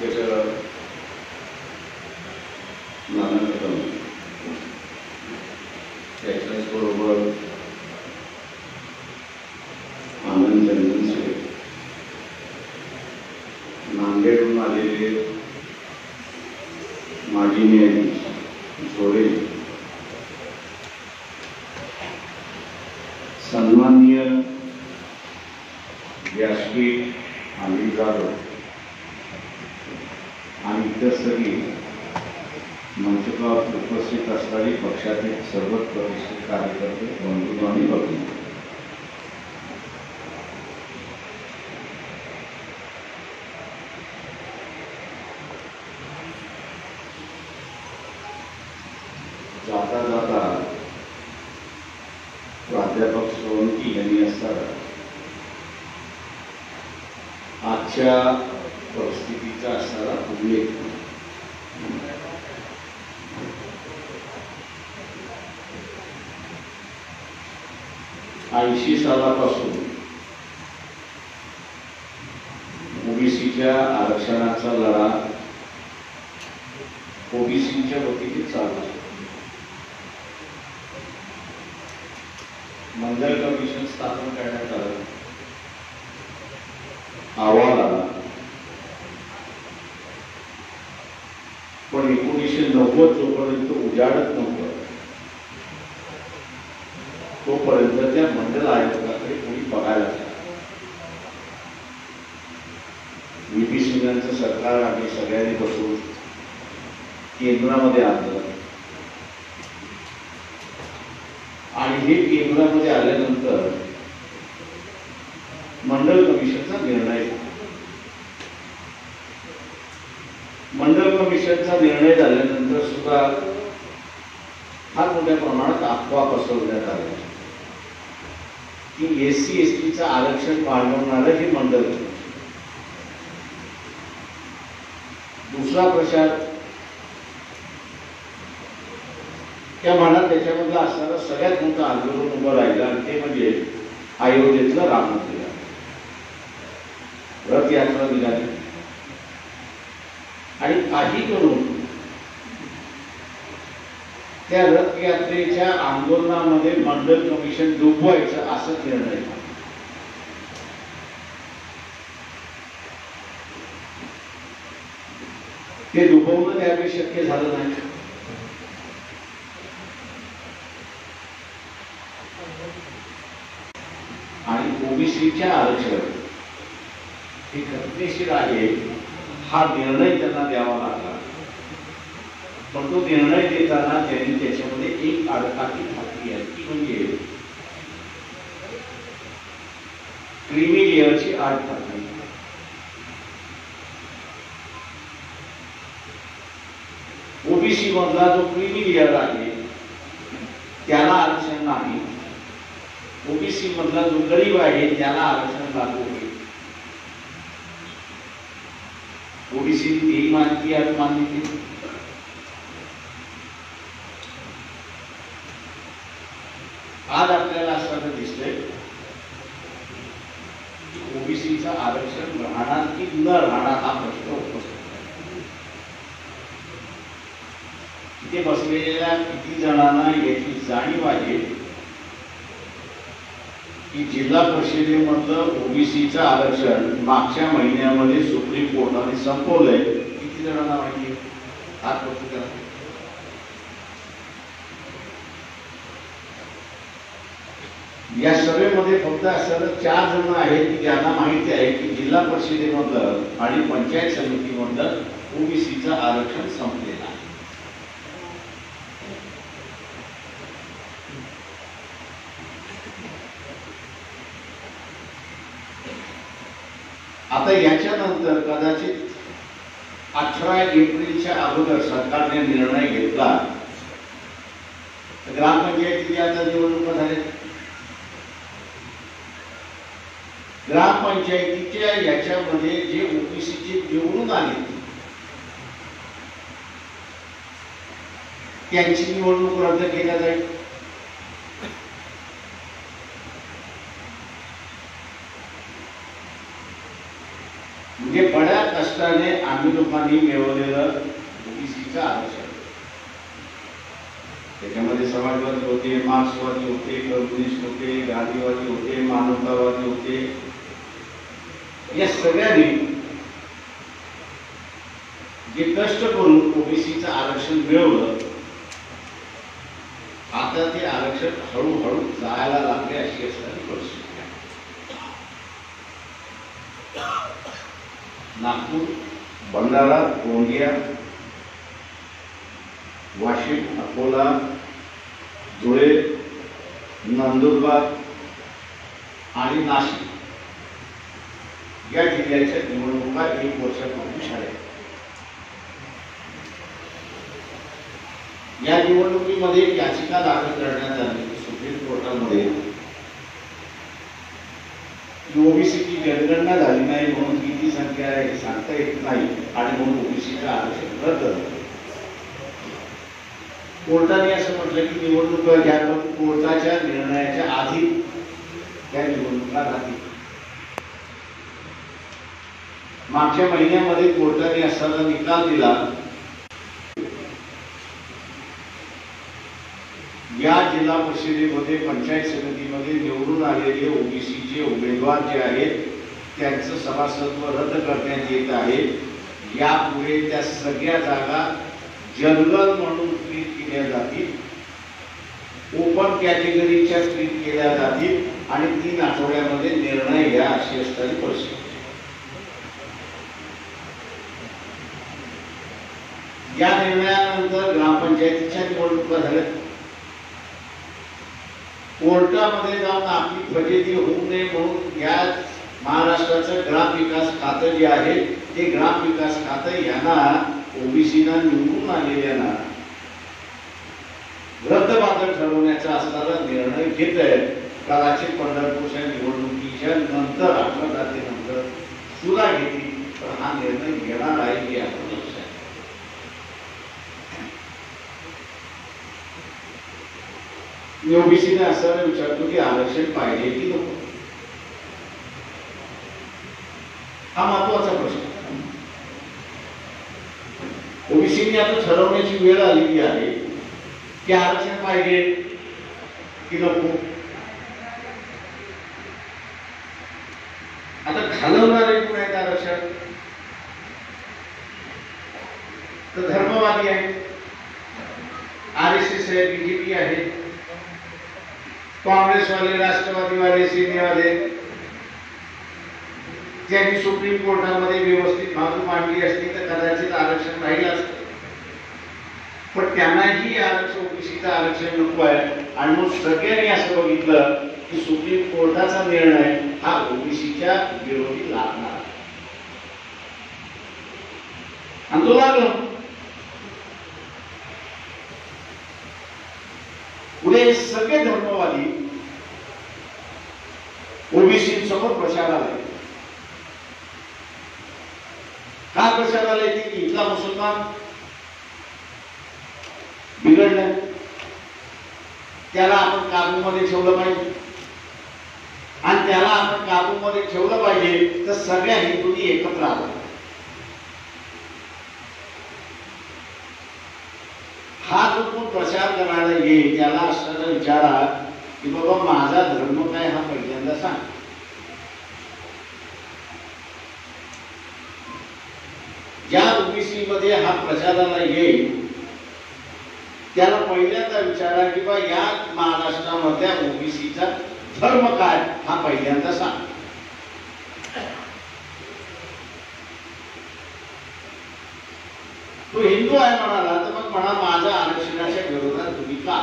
नाट्यकार नाना कदम त्याच्याचबरोबर आनंद चंदनसे, नांदेडहून आलेले माजी न्यायाधीश जोडे, सन्माननीय व्यासपीठ अनिल जाधव आणि इतर सगळी मंचकावर उपस्थित असणारी पक्षातील सर्वच प्रतिष्ठित कार्यकर्ते, बंधू आणि भगिनी, जाता जाता प्राध्यापक सोळंकी यांनी असताना आजच्या परिस्थितीचा असणारा उल्लेख 80 सालापासून ओबीसीच्या आरक्षणाचा लढा ओबीसीच्या वतीने चालू आहे. मंडल कमिशन स्थापन करण्यात आलं, अहवाल आला, पण 1990 जोपर्यंत उजाडत नव्हतं तोपर्यंत त्या मंडल आयोगाकडे कोणी बघायला नाही. व्हीपी सिंगांचं सरकार आम्ही सगळ्यांनी बसून केंद्रामध्ये आणलं आणि हे केंद्रामध्ये आल्यानंतर मंडल कमिशनचा निर्णय झाला. मंडल कमिशनचा निर्णय झाल्यानंतर सुद्धा फार मोठ्या प्रमाणात अफवा पसरवण्यात आल्या की एससी एसटीचं आरक्षण वाढवणारं हे मंडळ. दुसरा प्रचार त्या म्हणा त्याच्यामधलं असणारं सगळ्यात मोठं आंदोलन उभं राहिलं आणि ते म्हणजे अयोध्येतलं राम मंदिर. रथयात्रा निघाली आणि काही करून त्या रथयात्रेच्या आंदोलनामध्ये मंडल कमिशन डुबवायचं असं निर्णय झाला. ते डुबवणं त्यावेळी शक्य झालं नाही. आणि ओबीसीच्या आरक्षण हे घटनेशीर आहे हा निर्णय त्यांना द्यावा लागला. पण तो निर्णय देताना त्यांनी त्याच्यामध्ये एक अडकाठी घातली आहे ती म्हणजे क्रीमी लेअरची आड घातली. ओबीसी मधला जो क्रीमी लेअर आहे त्याला आरक्षण नाही, ओबीसी मधला जो गरीब आहे त्याला आरक्षण लागू होईल. ओबीसी ही माहिती मान्य केली. आज आपल्याला असं दिसतंय की ओबीसीचं आरक्षण राहणार की न राहणार हा प्रश्न उपस्थित आहे. तिथे बसलेल्या किती जणांना याची जाणीव आहे की जिल्हा परिषदेमधलं ओबीसीचं आरक्षण मागच्या महिन्यामध्ये सुप्रीम कोर्टाने संपवलंय? किती जणांना माहिती? हात वरती करा. या सभेमध्ये फक्त असं 4 जण आहेत की ज्यांना माहिती आहे की जिल्हा परिषदेमधलं आणि पंचायत समितीमधलं ओबीसीचं आरक्षण संपलेलं आहे. आता याच्यानंतर कदाचित 18 एप्रिलच्या अगोदर सरकारने निर्णय घेतला. ग्रामपंचायतीच्या आता निवडणुका झाल्या. ग्रामपंचायतीच्या याच्यामध्ये जे ओबीसीचे निवडून आले त्यांची निवडणूक रद्द केल्या जाईल. म्हणजे बड्या कष्टाने आम्ही लोकांनी मिळवलेलं ओबीसीचं आरक्षण. त्याच्यामध्ये समाजवादी होते, मार्क्सवादी होते, कम्युनिस्ट होते, गांधीवादी होते, मानवतावादी होते. या सगळ्यांनी जे कष्ट करून ओबीसीचं आरक्षण मिळवलं, आता ते आरक्षण हळूहळू जायला लागले अशी असणारी परिस्थिती आहे. नागपूर, भंडारा, गोंदिया, वाशिम, अकोला, धुळे, नंदुरबार आणि नाशिक या जिल्ह्याच्या निवडणुका 1 वर्षापूर्वी झाल्या. या निवडणुकीमध्ये याचिका दाखल करण्यात आली सुप्रीम कोर्टामध्ये ओबीसीची जनगणना झाली नाही म्हणून किती संख्या आहे हे सांगता येत नाही आणि म्हणून ओबीसीचं आरक्षण रद्द झालं. कोर्टाने असं म्हटलं की निवडणुका घ्या, पण कोर्टाच्या निर्णयाच्या आधी त्या निवडणुका राहतील. मागच्या महिन्यामध्ये कोर्टाने असा निकाल दिला, या जिल्हा परिषदेमध्ये, पंचायत समितीमध्ये निवडून आलेले ओबीसीचे उमेदवार जे आहेत त्यांचं सभासदत्व रद्द करण्यात येत आहे. यापुढे त्या सगळ्या जागा जनरल म्हणून ट्रीट केल्या जातील, ओपन कॅटेगरीच्या ट्रीट केल्या जातील आणि 3 आठवड्यामध्ये निर्णय घ्या अशी असणारी परिस्थिती. या निर्णयानंतर ग्रामपंचायतीच्या निवडणुका झाल्या. कोर्टामध्ये जाऊन आपली फजिती होऊ नये म्हणून या महाराष्ट्राचं ग्रामविकास खातं जे आहे ते ग्रामविकास खातं यांना ओबीसीना निवडून आलेल्यांना रद्दबातल ठरवण्याचा असणारा निर्णय घेत आहे. कदाचित पंढरपूरच्या निवडणुकीच्या नंतर 18 तारखेनंतर सुद्धा घेतील, पण हा निर्णय घेणार आहे की आपण लक्षात. मी ओबीसीने असं विचारतो की आरक्षण पाहिजे की नको, हा महत्वाचा प्रश्न. ओबीसीने आता ठरवण्याची वेळ आलेली आहे की आरक्षण पाहिजे की नको. आता घालवणारे कोण आहेत आरक्षण? तर धर्मवादी आहेत, RSS आहे, बीजेपी आहे, काँग्रेसवाले, राष्ट्रवादीवाले, सेनेवाले, ज्यांनी सुप्रीम कोर्टामध्ये व्यवस्थित बाजू मांडली असती तर कदाचित आरक्षण राहिलं असतं. पण त्यांनाही आरक्षण, ओबीसीचं आरक्षण नको आहे आणि मग सगळ्यांनी असं बघितलं की सुप्रीम कोर्टाचा निर्णय हा ओबीसीच्या विरोधी लागणार आणि तो लागला. पुढे सगळे धर्मवादी ओबीसी समोर प्रचाराला येते. का प्रचाराला येते की इथला मुसलमान बिघडलाय, त्याला आपण काबूमध्ये ठेवलं पाहिजे आणि त्याला आपण काबूमध्ये ठेवलं पाहिजे तर सगळ्या हिंदूंनी एकत्र आलं. हा जो कोण प्रचार करायला येईल त्याला असं विचारा की बाबा माझा धर्म काय हा पहिल्यांदा सांग. ज्या ओबीसी मध्ये हा प्रचाराला येईल त्याला पहिल्यांदा विचारा की बा या महाराष्ट्रामधल्या ओबीसीचा धर्म काय हा पहिल्यांदा सांग. तो हिंदू आहे म्हणाला तर मग म्हणा माझ्या आरक्षणाच्या विरोधात तुम्ही का?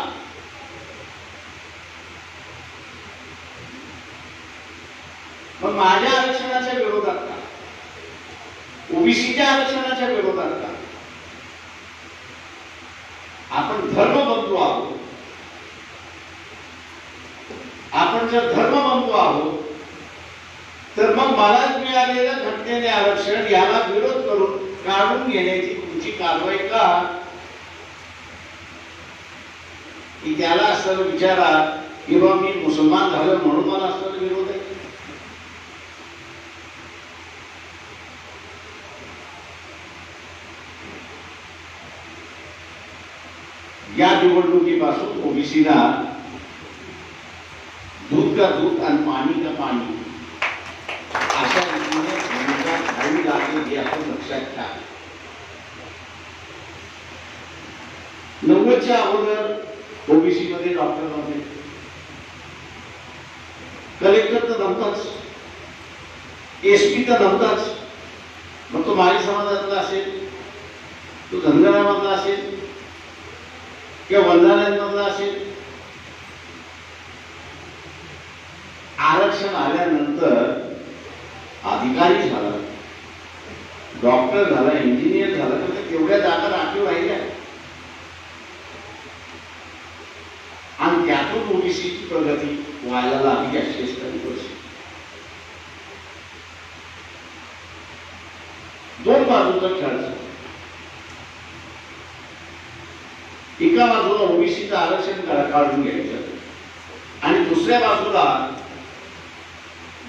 मग माझ्या आरक्षणाच्या विरोधात का? ओबीसीच्या आरक्षणाच्या विरोधात का? आपण धर्मबंधू आहोत. आपण जर धर्मबंधू आहोत तर मग मला मिळालेल्या घटनेने आरक्षण याला विरोध करून काढून घेण्याची तुमची कारवाई का? की त्याला असं विचारा की बा मी मुसलमान झालो म्हणून मला असं विरोध आहे. या निवडणुकीपासून ओबीसीला दूध का दूध आणि पाणी का पाणी अशा रीतीने भूमिका घ्यावी लागेल हे आपण लक्षात घ्या. 90च्या अगोदर ओबीसी मध्ये डॉक्टर नव्हते, कलेक्टर तर नव्हताच, एसपी तर नव्हताच. मग तो माळी समाजातला असेल, तो धनगरामधला असेल किंवा वंजाऱ्यांमधला असेल. आरक्षण आल्यानंतर अधिकारी झाला, डॉक्टर झाला, इंजिनियर झाला, तर तेवढ्या जागा राखीव राहिल्या आणि त्यातून ओबीसीची प्रगती व्हायला लागली. अशी परिस्थिती दोन बाजूचा खेळ. एका बाजूला ओबीसीचं आरक्षण काढून घ्यायचं आणि दुसऱ्या बाजूला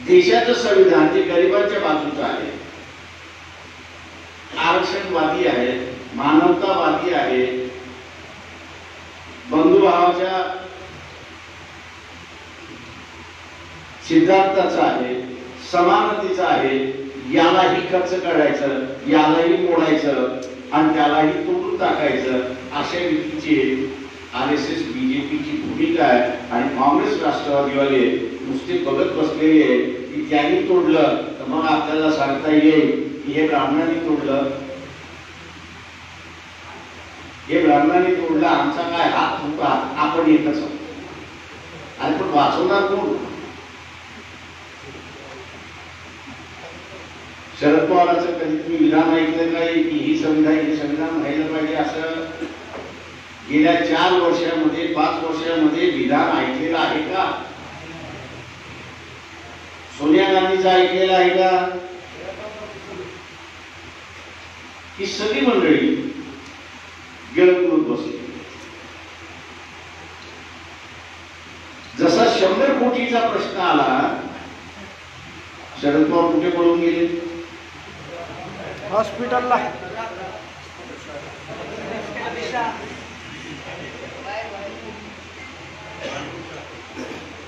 देशाचं संविधान जे गरिबांच्या बाजूचं आहे, आरक्षणवादी आहे, मानवतावादी आहे, बंधुभावाच्या सिद्धांताचा आहे, समानतेचा आहे. यालाही खर्च करायचं, यालाही मोडायचं आणि त्यालाही तोडून टाकायचं अशा रीतीची RSS बीजेपीची भूमिका आहे. आणि काँग्रेस राष्ट्रवादीवाले नुसते बघत बसलेले आहे की त्यांनी तोडलं तर मग आपल्याला सांगता येईल की हे ब्राह्मणांनी तोडलं, हे ब्राह्मणांनी तोडलं, आमचा काय हात फुटला, आपण एकच आहोत. आणि पण वाचवणार कोण? शरद पवारांचं कधी तुम्ही विधान ऐकलं काय की ही संविधान व्हायला पाहिजे असं? गेल्या 4 वर्षामध्ये 5 वर्षामध्ये विधान ऐकलेलं आहे का? सोनिया गांधीचं ऐकलेलं आहे का? ही सगळी मंडळी गिळत बसली. जसा 100 कोटीचा प्रश्न आला, शरद पवार कुठे पळून गेले? हॉस्पिटलला.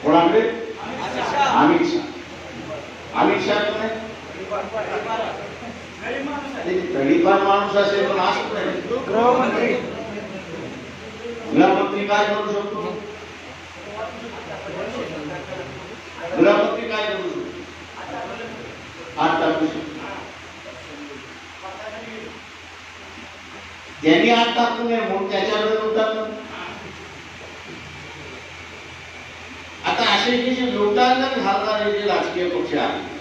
कोणाकडे? अमित शाह. अमित शाह तडीपार माणूस असेल पण असत नाही. गृहमंत्री. गृहमंत्री काय करू शकतो? गृहमंत्री काय करू शकतो? हात टाकू शकतो. त्यांनी हात टाकू नये म्हणून त्याच्याकडे होतात. आता असे जे लोटांना घालणारे जे राजकीय पक्ष आहेत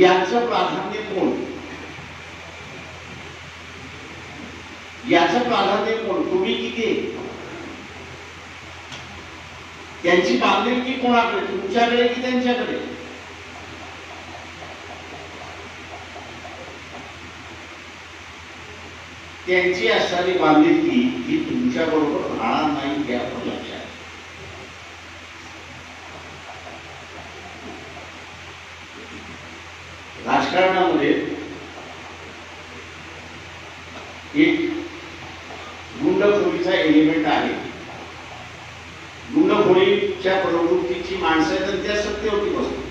यांचं प्राधान्य कोण? याचं प्राधान्य कोण? तुम्ही किती? त्यांची बांधिलकी कोणाकडे? तुमच्याकडे की त्यांच्याकडे? त्यांची असणारी बांधिलकी ही तुमच्या बरोबर राहणार नाही हे आपण लक्षात. राजकारणामध्ये एक गुंडखोरीचा एलिमेंट आहे. गुंडखोरीच्या प्रवृत्तीची माणसं तर त्या सत्तेवरती बसतात.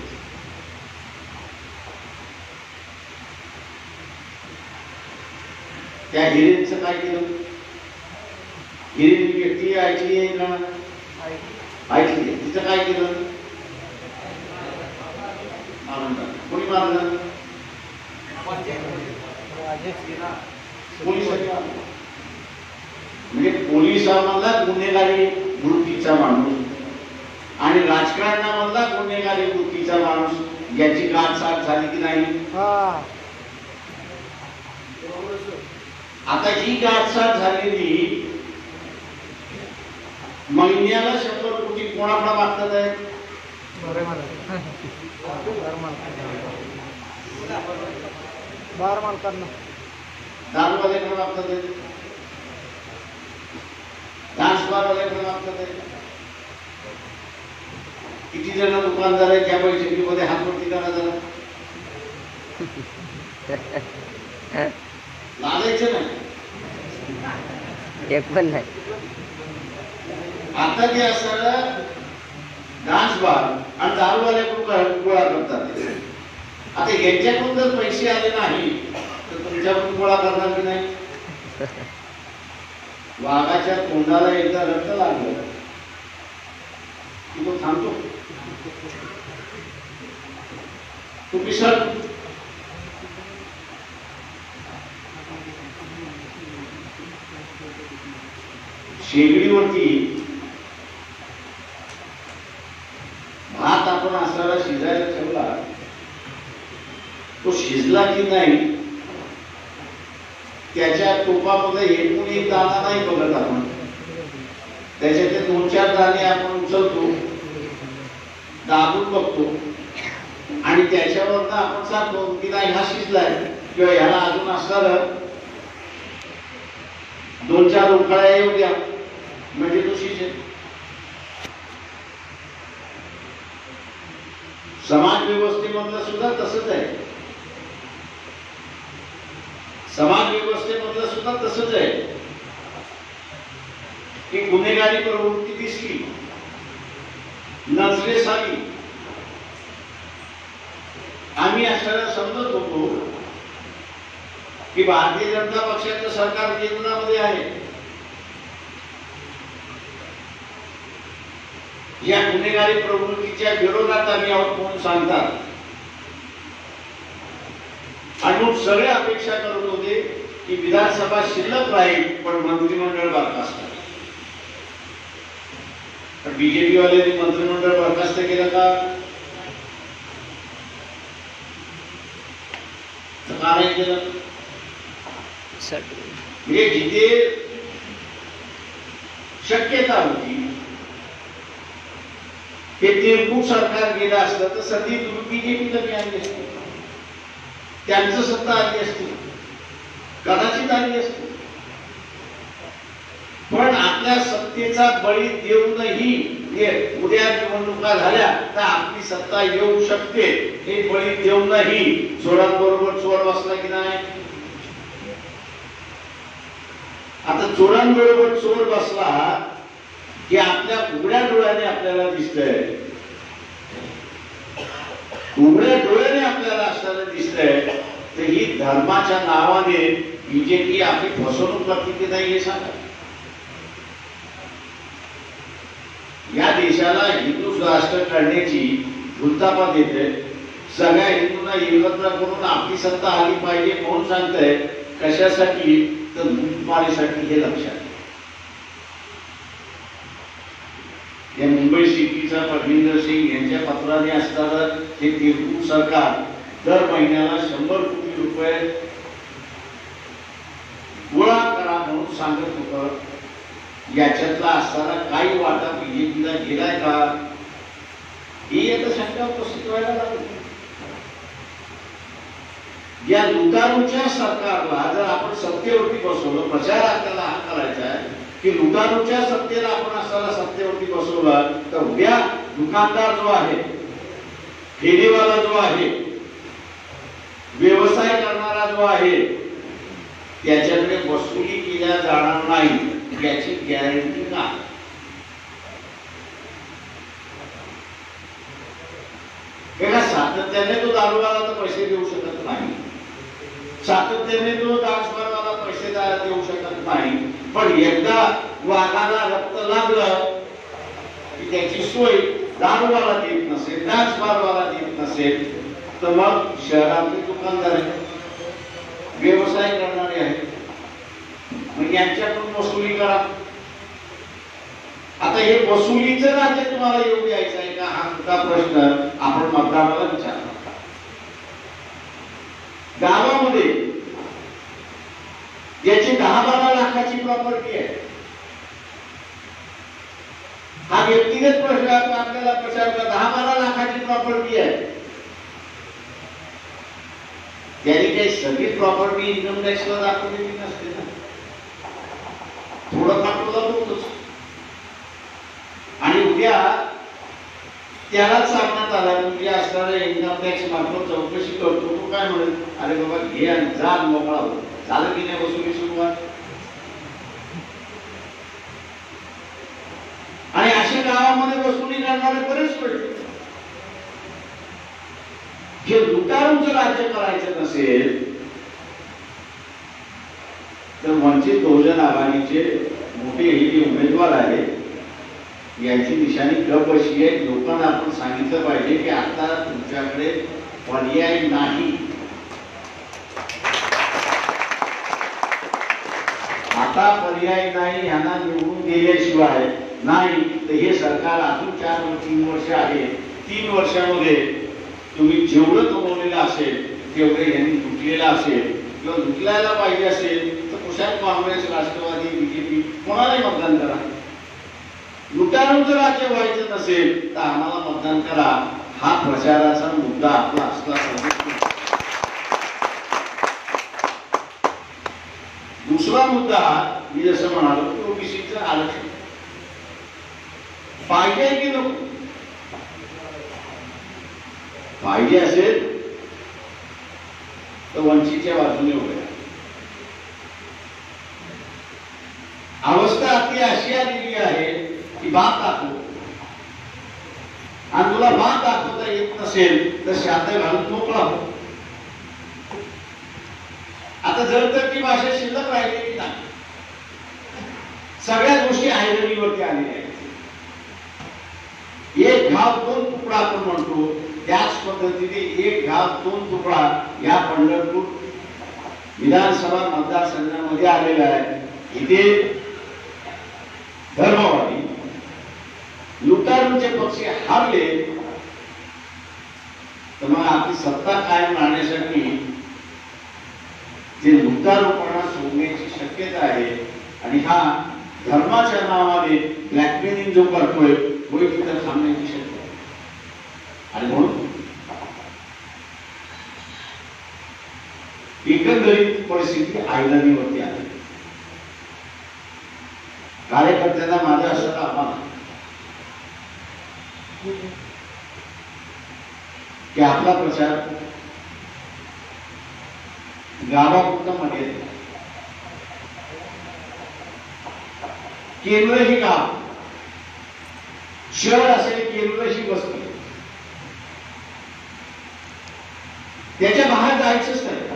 त्या हिरेंचं काय केलं? हिरेंची व्यक्ती ऐकली आहे का? ऐकली. तिचं काय केलं? कोणी मारलं? म्हणजे पोलिसांमधला गुन्हेगारी वृत्तीचा माणूस आणि राजकारणामधला गुन्हेगारी वृत्तीचा माणूस याची गाठसाठ झाली की नाही? आता ही गाठसाठ झालेली महिन्याला 100 कोटी कोणाकडे मागतात आहे? बार मालकांना. दारूवाल्याकडे मागतात आहे, डान्स बारवाल्याकडे मागतात आहे. किती जण दुकानदार आहेत ज्या पैशामध्ये हात वरती करा जरा. लागायचं नाही. एक पण नाही. आता ते असं डान्स बार आणि दारूवाल्याकडून गोळा करतात. आता यांच्याकडून जर पैसे आले नाही तर तुमच्याकडून गोळा करणार की नाही? वाघाच्या तोंडाला एकदा रक्त लागलं की तो थांबतो, तो पिसळ. शेगडीवरती भात आपण असाला शिजायला ठेवला, तो शिजला की नाही त्याच्या टोपामध्ये एकूण एक दाणा नाही बघत आपण, त्याच्यातले 2-4 दाणे आपण उचलतो, दाबून बघतो आणि त्याच्यावरनं आपण सांगतो की नाही हा शिजलाय किंवा ह्याला अजून असणार 2-4 उकळ्या येऊ द्या म्हणजे तो शिजेल. समाज व्यवस्थेमधलं सुद्धा तसंच आहे. समाज व्यवस्थेमधलं सुद्धा तसंच आहे की गुन्हेगारी प्रवृत्ती दिसली, नजरेस आली, आम्ही अशाला समजत होतो की भारतीय जनता पक्षाचं सरकार केंद्रामध्ये आहे. या गुन्हेगारी प्रवृत्तीच्या विरोधात आम्ही आहोत म्हणून सांगतात. आणि मग सगळे अपेक्षा करत होते की विधानसभा शिल्लक राहील पण मंत्रिमंडळ बरखास्त. पण बीजेपी वाले मंत्रिमंडळ बरखास्त केलं का? का नाही केलं? म्हणजे जिथे शक्यता होती ते तिरकूट सरकार गेलं असतं तर सध्या बीजेपीला मिळाली असती, त्यांचं सत्ता आली असती, कदाचित आली असती. पण आपल्या सत्तेचा बळी देऊनही उद्या निवडणुका झाल्या तर आपली सत्ता येऊ शकते हे बळी देऊनही चोरांबरोबर चोर बसला की नाही? आता चोरांबरोबर चोर बसला की आपल्या उघड्या डोळ्याने आपल्याला दिसतंय, उघड्या डोळ्याने आपल्याला असताना दिसतंय तर ही धर्माच्या नावाने बीजेपी आपली फसवणूक करते की नाही हे सांगा. या देशाला हिंदू राष्ट्र करण्याची भूलतापा देते, सगळ्या हिंदूंना एकत्र करून आपली सत्ता आली पाहिजे म्हणून सांगताय. कशासाठी? तर लूटमारीसाठी. हे लक्षात. या मुंबई सिटीचा परमिंदर सिंग यांच्या पत्राने असताना हे तिरकूट सरकार दर महिन्याला 100 कोटी रुपये गोळा करा म्हणून सांगत होतं. याच्यातला असताना काही वाटा बीजेपीला गेलाय का ही आता शंका उपस्थित व्हायला लागली. या लुटारूच्या सरकारला जर आपण सत्तेवरती बसवलं, प्रचार आपल्याला हा करायचा आहे की लुटारूच्या सत्तेला आपण असताना सत्तेवरती बसवलं तर उद्या दुकानदार जो आहे, फेरीवाला जो आहे, व्यवसाय करणारा जो आहे त्याच्याकडे वसुली केल्या जाणार नाही याची गॅरंटी नाही. एका सातत्याने तो दारूवाला तर पैसे देऊ शकत नाही, सातत्याने तो डान्सबारवाला पैसे देऊ शकत नाही. पण एकदा वाघाला रक्त लागलं की त्याची सोय दारूवाला देत नसेल, डान्सबारवाला देत नसेल तर मग शहरातले दुकानदार व्यवसाय करणारे आहेत, मग यांच्याकडून वसुली करा. आता हे वसुलीचं राज्य तुम्हाला येऊ द्यायचं आहे का हा मोठा प्रश्न आपण मतदाराला विचारला. गावामध्ये ज्याची 10-12 लाखाची प्रॉपर्टी आहे, हा व्यक्तिगत प्रश्न आपल्याला प्रचार 10-12 लाखाची प्रॉपर्टी आहे, त्यांनी काही सगळी प्रॉपर्टी इन्कम टॅक्सला दाखवलेली नसते ना, थोडं दाखवलं होतच. आणि उद्या त्याला सांगण्यात आलं म्हणजे असणाऱ्या इन्कम टॅक्स मार्फत चौकशी करतो, तो काय म्हणेल, अरे बाबा घे आणि जा मोकळा हो, झालं की नाही वसुली सुरुवात. गावामध्ये वसुली करणारे बरेच पडले. जे लुटारूंचं राज्य करायचं नसेल तर वंचित बहुजन आघाडीचे मोठे हे जे उमेदवार आहेत यांची निशाणी गप अशी आहे. लोकांना आपण सांगितलं पाहिजे की आता तुमच्याकडे पर्याय नाही. आता पर्याय नाही. ह्यांना निवडून दिल्याशिवाय नाही तर हे सरकार अजून 3 वर्ष आहे. 3 वर्षामध्ये तुम्ही जेवढं कमवलेलं असेल तेवढे यांनी लुटलेलं असेल किंवा लुटलायला पाहिजे असेल तर कुशात काँग्रेस, राष्ट्रवादी, बीजेपी कोणालाही मतदान करा. लुटारूंचं राज्य व्हायचं नसेल तर आम्हाला मतदान करा. हा प्रचाराचा मुद्दा आपला असला पाहिजे. दुसरा मुद्दा मी जसं म्हणालो की ओबीसीचं आरक्षण पाहिजे की नको. पाहिजे असेल तर वंचितच्या बाजूने उभे. अवस्था अति अशी आलेली आहे की बाप दाखव आणि तुला बाप दाखवता येत नसेल तर शांत घालून मोकळा हो. आता जर तर ती भाषा शिल्लक राहिलेली नाही. सगळ्या गोष्टी आयरनीवरती आलेल्या आहेत. एक घाव 2 तुकडा आपण म्हणतो त्याच पद्धतीने एक घाव 2 तुकडा या पंढरपूर विधानसभा मतदारसंघामध्ये आलेला आहे. इथे धर्मवादी लुटारूंचे पक्ष हारले तर मग आपली सत्ता कायम राहण्यासाठी जे लुटारूपणा सोडण्याची शक्यता आहे. आणि हा धर्माच्या नावाने ब्लॅकमेलिंग जो करतोय तो तिथं थांबण्याची शक्यता आहे. आणि म्हणून एकंदरीत परिस्थिती आयलनीवरती आली. कार्यकर्त्यांना माझं असं आव्हान की आपला प्रचार गावापुरता मर्यादित. केंद्र ही गाव, शहर असेल केंद्र ही वस्ती, त्याच्या बाहेर जायचंच नाही.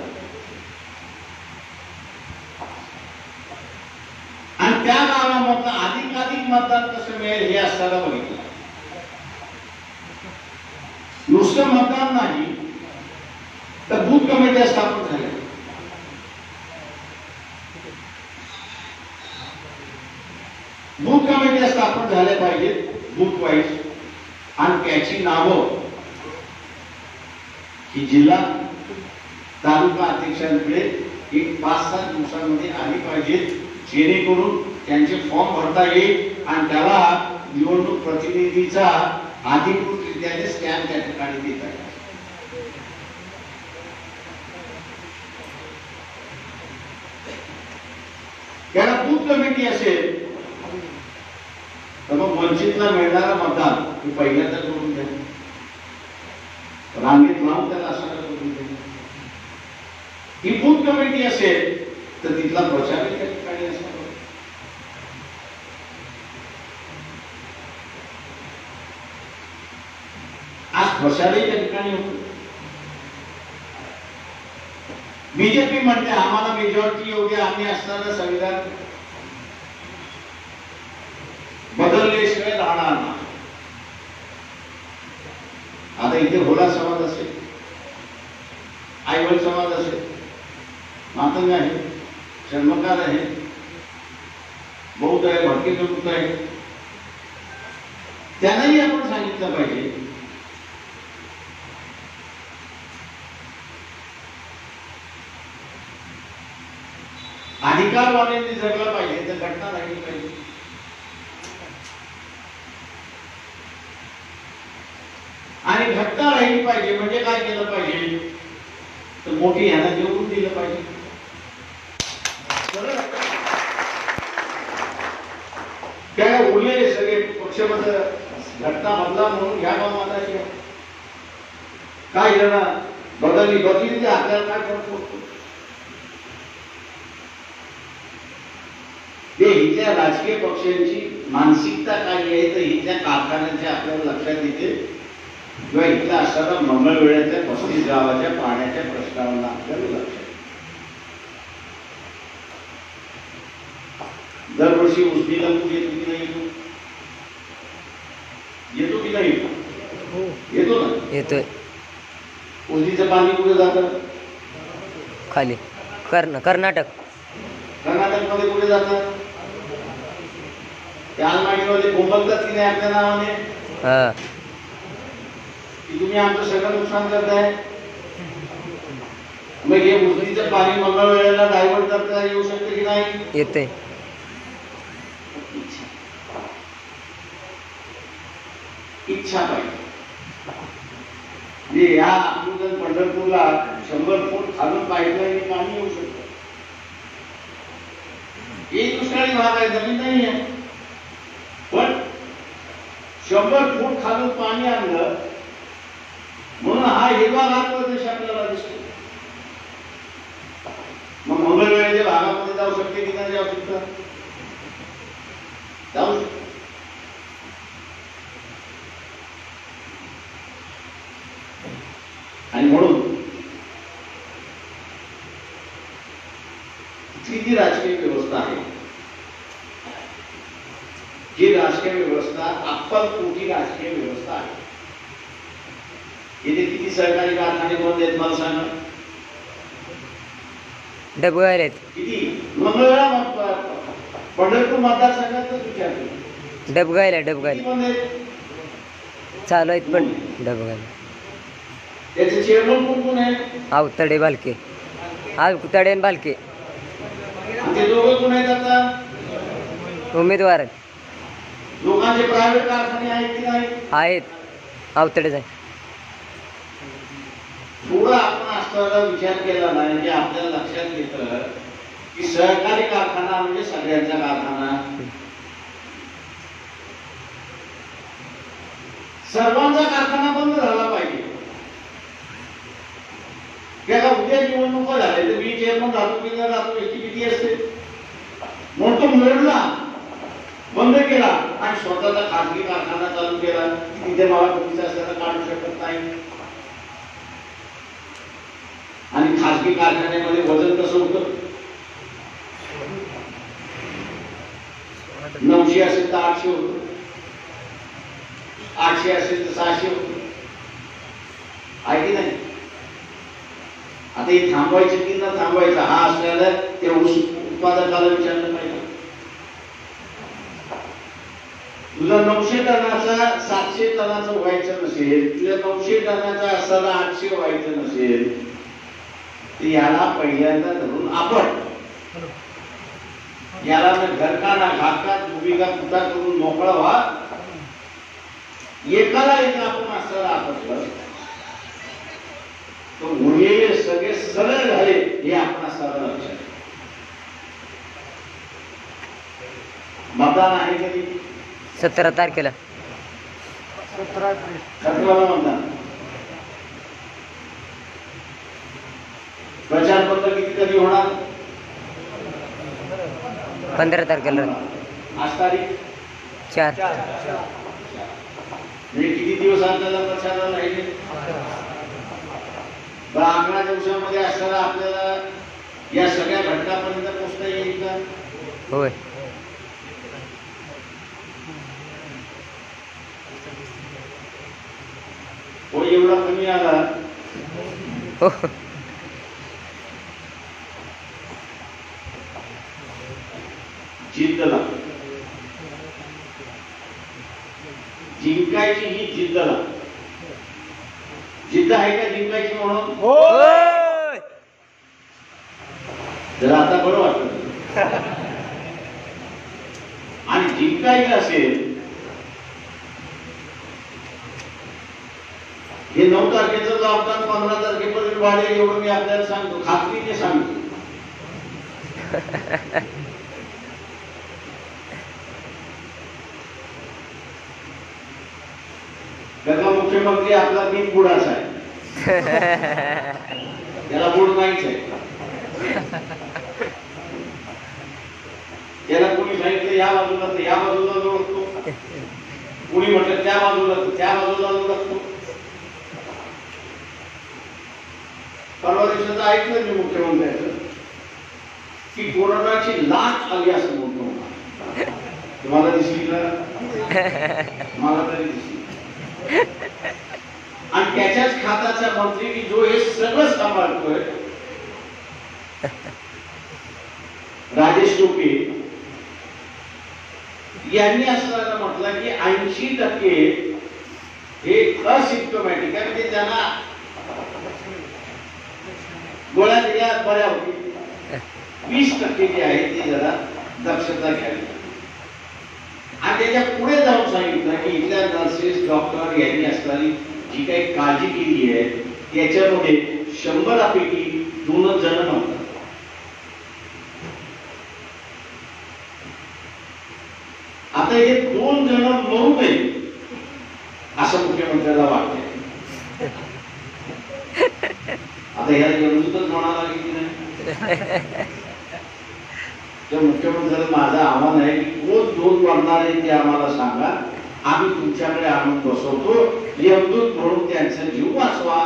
आणि त्या गावामधलं अधिकाधिक मतदान कसं मिळेल हे असताना बघितलं. नुसतं मतदान नाही तर बूथ कमिट्या स्थापन झाल्या. बूथ कमिट्या स्थापन झाल्या पाहिजेत बूथ वाईज. आणि त्याची नावं ही जिल्हा तालुका अध्यक्षांकडे एक 5-7 दिवसांमध्ये आली पाहिजेत, जेणेकरून त्यांचे फॉर्म भरता येईल आणि त्याला निवडणूक प्रतिनिधीचा अधिकृतरित्या स्टॅम्प त्या ठिकाणी देता येईल. त्याला बूथ कमिटी असेल तर मग वंचितला मिळणारा मतदान हे पहिल्यांदा करून द्या. रांगेत लावून त्याला असं करून द्या. ही बूथ कमिटी असेल तर तिथला प्रचार त्या ठिकाणी असतो. आज प्रचारही त्या ठिकाणी होतो. बीजेपी म्हणते आम्हाला मेजॉरिटी येऊ द्या, आम्ही असणारं संविधान बदलल्याशिवाय राहणार नाही. आता इथे भोला समाज असेल, आयवल समाज असेल, मातंग आहे, चर्मकार आहे, बौद्ध आहे, भटके प्रवृत्त आहे, त्यांनाही आपण सांगितलं पाहिजे अधिकारवाल्यांनी जगला पाहिजे तर घटना राहिली पाहिजे. आणि घटना राहिली पाहिजे म्हणजे काय केलं पाहिजे तर मोठी यांना निवडून दिलं पाहिजे. त्या उरलेले सगळे पक्षबद्ध घटना बदला म्हणून घ्या माता काय जण बदलली बदली आपल्याला काय फरक पडतो. ते इथल्या राजकीय पक्षांची मानसिकता काय आहे तर इथल्या कारखान्यांच्या आपल्याला लक्षात येते किंवा इथला असणारा मंगळवेढ्याच्या 35 गावाच्या पाण्याच्या प्रश्नावर आपल्याला लक्षात दरवर्षी उजनीला पूर येतो की नाही येतो की नाही येतो ना येतोय उजनीचं पाणी कुठे जातं खाली कर्नाटक मध्ये कुठे जातं त्या अलमाडीमध्ये कोंबलतात की नाही आपल्या नावाने हा की तुम्ही आमचं सगळं नुकसान करताय मग हे उजनीचं पाणी मंगळवेढ्याला डायव्हर्ट करता येऊ शकते की नाही येते इच्छा पाहिजे या अकलूज पंढरपूरला 100 फूट खालून पाईपलाईन पाणी येऊ शकतं एक दुष्काळी भाग आहे जमीन नाही आहे पण 100 फूट खालून पाणी आणलं म्हणून हा हिरवागार प्रदेश आपल्याला दिसतो मग मंगळवेढ्याच्या भागामध्ये जाऊ शकते की नाही जाऊ शकतं जाऊ शकतो आणि म्हणून तिथली जी राजकीय व्यवस्था आहे ही राजकीय व्यवस्था अक्कलकोटी राजकीय व्यवस्था आहे येथे किती सहकारी कारखाने बंद आहेत मला सांगा डबगायला आहेत किती मंगळवेढा पंढरपूर मतदारसंघातच विचारतो डबगायला बंद आहेत चालू आहेत पण डबगायला त्याचे चेअरमन कोण कोण आहे आवतडे बालके आवतडे आणि बालके ते दोघं कोण आहेत आता उमेदवार आहेत लोकांचे प्रायव्हेट कारखाने आहेत की नाही आहेत आवतडेच आहे थोडा आपण असताना विचार केला नाही की आपल्याला लक्षात येतं की सहकारी कारखाना म्हणजे सगळ्यांचा कारखाना सर्वांचा कारखाना बंद झाला पाहिजे त्याला उद्या निवडणुका झाल्या तर मी चेअरमन राहतो की नाही राहतो याची भीती असते म्हणून तो मोडला बंद केला आणि स्वतःचा खासगी कारखाना चालू केला तिथे मला भीतीचा असताना काढू शकत नाही आणि खासगी कारखान्यामध्ये वजन कसं होतं 900 असेल तर 800 होतं 800 असेल तर 600 होतं आहे की नाही आता हे थांबवायचं की न थांबवायचं हा असल्याला त्या उत्पादकाला विचारलं पाहिजे तुझा 900 टनाचा 700 टनाचं व्हायचं नसेल तुझ्या 900 टनाचा असताना 800 व्हायचं नसेल तर याला पहिल्यांदा धरून आपण याला घरका ना घातका भूमिका कुठा करून मोकळा व्हा एकाला एक आपण असताना आपटलं तो उरलेले सगळे सरळ झाले हे आपण असताना लक्षात मतदान आहे कधी 17 तारखेला 17 मतदान प्रचारपत्र किती कधी होणार 15 तारखेला आज तारीख 4 म्हणजे किती दिवस आपल्याला प्रचाराला राहिले 11 दिवसामध्ये असताना आपल्याला या सगळ्या घटकापर्यंत पोहोचता येईल का होय हो एवढा कमी आला हो जिद्द लागते जिंकायची ही जिद्द लागते जिद्द आहे का जिंकायची म्हणून जरा आता बरं वाटत आणि जिंकायचं असेल हे 9 तारखेचं लॉकडाऊन 15 तारखेपर्यंत वाढेल एवढं मी आपल्याला सांगतो खात्रीने सांगतो त्याचा मुख्यमंत्री आपला बिन बुडाचा आहे त्याला बुड नाहीच आहे त्याला कोणी सांगितलं या बाजूला तर या बाजूला लोळतो, कोणी म्हटलं त्या बाजूला तर त्या बाजूला लोळतो. परवा दिवसाचं ऐकलं मी मुख्यमंत्र्यांचं की कोरोनाची लाट आली असं म्हणतो. तुम्हाला दिसली का? मला तरी दिसली. आणि त्याच्याच खात्याचा मंत्री की जो हे सगळं सांभाळतोय, राजेश टोपे यांनी असं म्हटलं की 80% हे असिम्प्टोमॅटिक आहे, म्हणजे त्यांना गोळ्या दिल्या बऱ्या होती. 20% जे आहे ते जरा दक्षता घ्यावी. आणि त्याच्या पुढे जाऊन सांगितलं की इथल्या नर्सेस डॉक्टर यांनी असणारी जी काही काळजी केली आहे त्याच्यामध्ये 100पैकी 2 जण नव्हतात. आता हे 2 जण मरू नये असं मुख्यमंत्र्याला वाटतंय. आता ह्याला गमजूतच म्हणावं लागेल की नाही. तर मुख्यमंत्र्याला माझं आव्हान आहे की कोण 2 वाढणार आहे ते आम्हाला सांगा, आम्ही तुमच्याकडे आणून बसवतो. यमदूत म्हणून त्यांचा जीव वाचवा.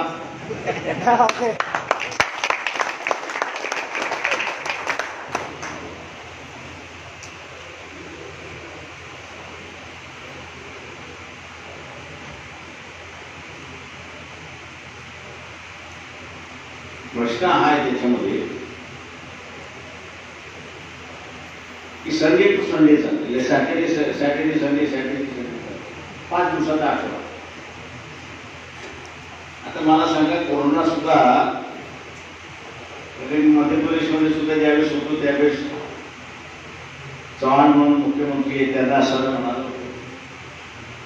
प्रश्न हा आहे त्याच्यामध्ये की संडे टू संडे चालते, सॅटर्डे संडे 5 दिवसाचा आठवडा. आता मला सांगा, कोरोना सुद्धा मध्य प्रदेशमध्ये सुद्धा ज्यावेळेस होतो त्यावेळेस चव्हाण म्हणून मुख्यमंत्री आहे, त्यांना असं म्हणाल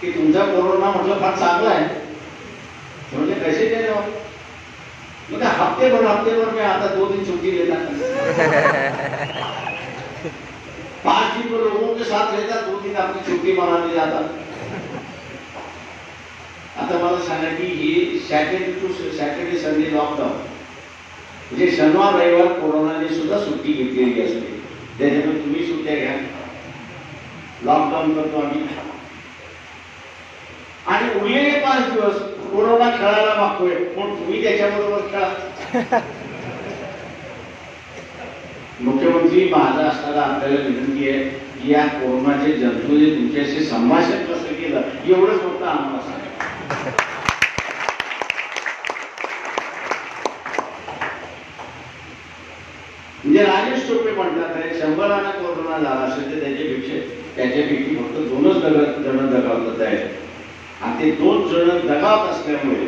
की तुमचा कोरोना म्हटलं फार चांगला आहे, म्हणजे कैसे दे रहे हो? म्हणजे हफ्तेभर में आता 2 दिन छुट्टी लेता, 5 दिन तो लोगों के साथ रहता, 2 दिन अपनी छुट्टी मनाने जाता. आता मला सांगा की ही सॅटर्डे संडे लॉकडाऊन, म्हणजे शनिवार रविवार कोरोनाने सुद्धा सुट्टी घेतलेली असते. त्याच्यामुळे तुम्ही सुट्ट्या घ्या, लॉकडाऊन करतो आम्ही. आणि उरलेले 5 दिवस कोरोना खेळायला मागतोय, पण तुम्ही त्याच्याबरोबर खेळा. मुख्यमंत्री, माझा असणारा आपल्याला विनंती आहे की या कोरोनाचे जंतूने तुमच्याशी संभाषण कसं केलं एवढंच फक्त आम्हाला सांगा. म्हणजे राजेश टोपे म्हणतात 100 कोरोना झाला असेल तर त्याच्यापैकी फक्त 2च जण दगावतात आहेत. आणि ते 2 जण दगावत असल्यामुळे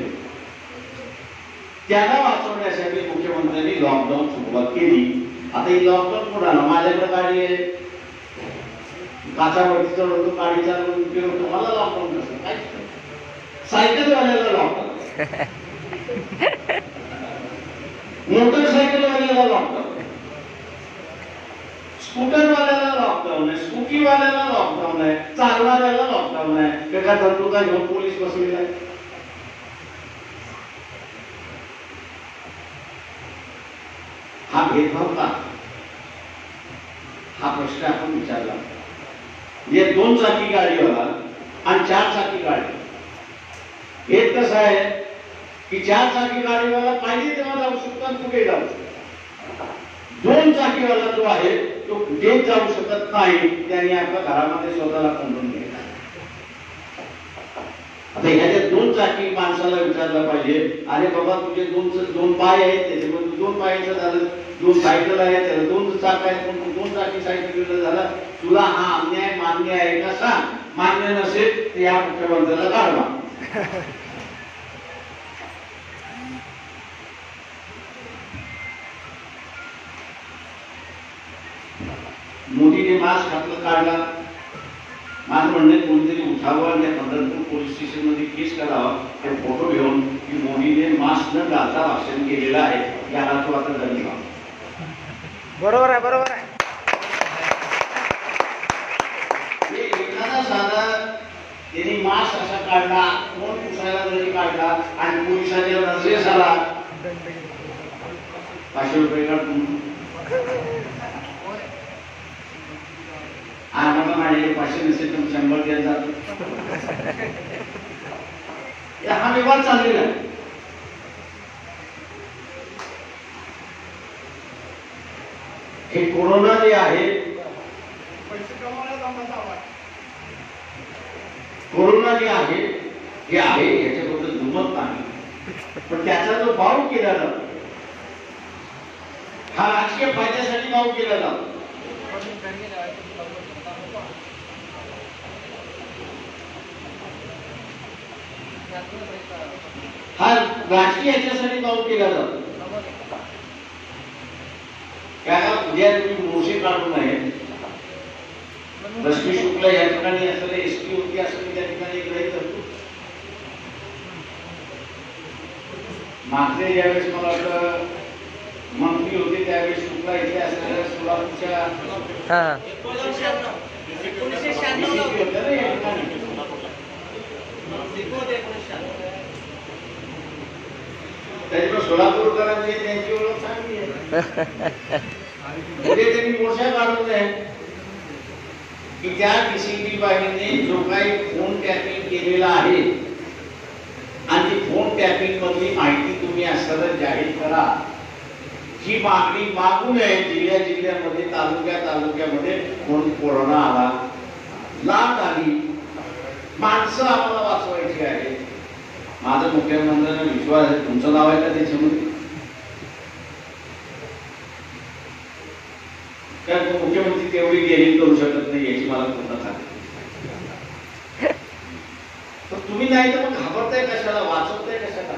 त्यांना वाचवण्यासाठी मुख्यमंत्र्यांनी लॉकडाऊन सुरुवात केली. आता ही लॉकडाऊन कोणाला? माझ्याकडे गाडी आहे, काचावरती चढवतो, गाडी चालवून फिरवतो, मला लॉकडाऊन कसं काय? सायकलवाल्याला लॉकडाऊन, मोटरसायकलवाल्याला लॉकडाऊन, स्कूटरवाल्याला लॉकडाऊन आहे, स्कूटीवाल्याला लॉकडाऊन आहे, चालणाऱ्याला लॉकडाऊन आहे. एका तंतुका घेऊन पोलीस बसलेला आहे. हा भेदभाव का? हा प्रश्न आपण विचारला. म्हणजे 2 चाकी गाडीवाला आणि 4 चाकी गाडी, हे कसं आहे की 4 चाकी गाडीवाला पाहिजे तेव्हा जाऊ शकतो आणि कुठे जाऊ शकतो. 2 चाकीवाला जो आहे तो कुठेच जाऊ शकत नाही. त्याने आपल्या घरामध्ये स्वतःला कोंडून घ्यायला. आता ह्याच्या 2 चाकी माणसाला विचारलं पाहिजे, अरे बाबा तुझे 2 पाय आहेत, त्याच्यामध्ये 2 पायाचं झालं, 2 सायकल आहेत, त्याला 2 चाक आहेत, पण 2 चाकी सायकल झाला. तुला हा अन्याय मान्य आहे का सांग. मान्य नसेल तर या मुख्यमंत्र्याला काढवा. मोदीने मास्क आपलं काढला. माझं म्हणणे कोणीतरी उठावं आणि त्या पंढरपूर पोलीस स्टेशन मध्ये केस करावं, ते फोटो घेऊन की मोदीने मास्क न घालता भाषण केलेलं आहे, याला तो आता धन्यवाद. बरोबर आहे, बरोबर आहे. एखादा साधा त्यांनी मास्क असा काढला, कोण पुसायला जरी काढला आणि पोलिसांच्या नजरेस आला, 500 रुपये काढून आम्हाला माझे 500 नसेल तर 100 द्यायला जातो. हा व्यवहार चाललेला आहे. हे कोरोना जे आहे, कोरोना जे आहे हे आहे, याच्याबद्दल दुमत नाही, पण त्याचा जो भाव केला जातो हा राजकीय फायद्यासाठी भाव केला जातो. हा राजकीय याच्यासाठी भाव केला जातो. त्याला उद्या तुम्ही मोर्चे काढू नये. रश्मी शुक्ला या ठिकाणी असलेले एसटी होती असं मी त्या ठिकाणी गृहीत धरतो. मागचे ज्यावेळेस मला वाटतं मंत्री होते त्यावेळेस शुक्ला इथे असलेल्या सोलापूरच्या होत्या ना या ठिकाणी. त्याच्यामुळे सोलापूरकरांची त्यांची ओळख चांगली आहे. त्यांनी मोर्चा काढून आहे की त्या DCP बाईने जो काही फोन टॅपिंग केलेला आहे आणि ती फोन टॅपिंग मधली माहिती तुम्ही असं जाहीर करा. जी मागणी मागू नये. जिल्ह्यामध्ये तालुक्यामध्ये कोरोना आला, लाट आली, माणसं आम्हाला वाचवायची आहे. माझा मुख्यमंत्र्यांना विश्वास आहे. तुमचं नाव आहे का त्याच्यामध्ये? कारण मुख्यमंत्री तेवढी गेली करू शकत नाही याची मला पूर्ण खात्री. तर तुम्ही नाही तर मग घाबरताय कशाला, वाचवताय कशाला?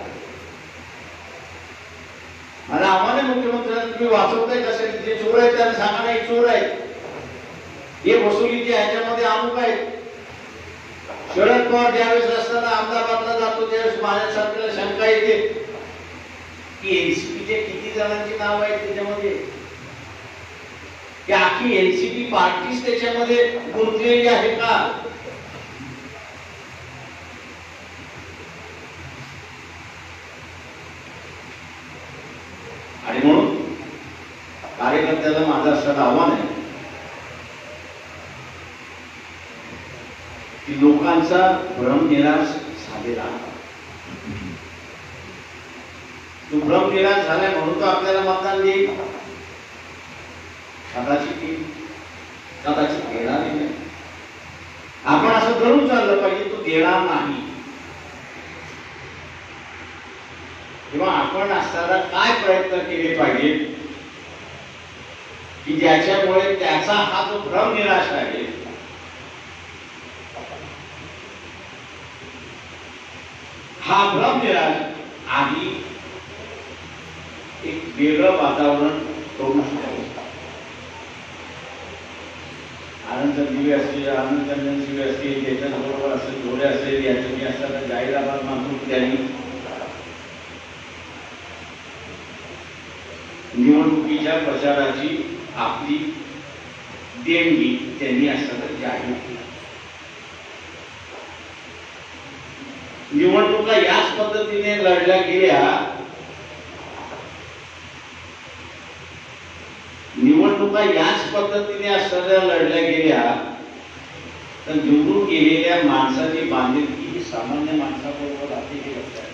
आणि आम्हाला मुख्यमंत्र्यांना तुम्ही वाचवताय कशाला? जे चोर आहेत त्यांना सांगा नाही चोर आहेत, हे वसुलीचे ह्याच्यामध्ये अमुक आहेत. शरद पवार ज्यावेळेस असताना अहमदाबादला जातो त्यावेळेस माझ्यासारख्याला शंका येते की एनसीपीचे किती जणांची नाव आहेत त्याच्यामध्ये, की आखी एनसीपी पार्टीच त्याच्यामध्ये गुंतलेली आहे का? आणि म्हणून कार्यकर्त्याला माझं असं आव्हान आहे की लोकांचा भ्रमनिराश झालेला. तो भ्रमनिराश झालाय म्हणून तो आपल्याला मतदान देईल. कदाचित देणार नाही. आपण असं धरून चाललं पाहिजे तो देणार नाही. किंवा आपण असताना काय प्रयत्न केले पाहिजे की ज्याच्यामुळे त्याचा हा जो भ्रमनिराश आहे हा भ्रमनिराश आधी एक वेगळं वातावरण करू शकतो. आनंद दिवे असतील, आनंदरंजन दिवे असतील, त्याच्याबरोबर असेल जोडे असेल, याचं मी असताना जाहीरात मागून त्यांनी निवडणुकीच्या प्रचाराची आपली देणगी त्यांनी असताना जाहीर केली. निवडणुका याच पद्धतीने लढल्या गेल्या. निवडणुका याच पद्धतीने असताना लढल्या गेल्या तर निवडून गेलेल्या माणसाची बांधिलकी ही सामान्य माणसाबरोबर राहते हे लक्षात.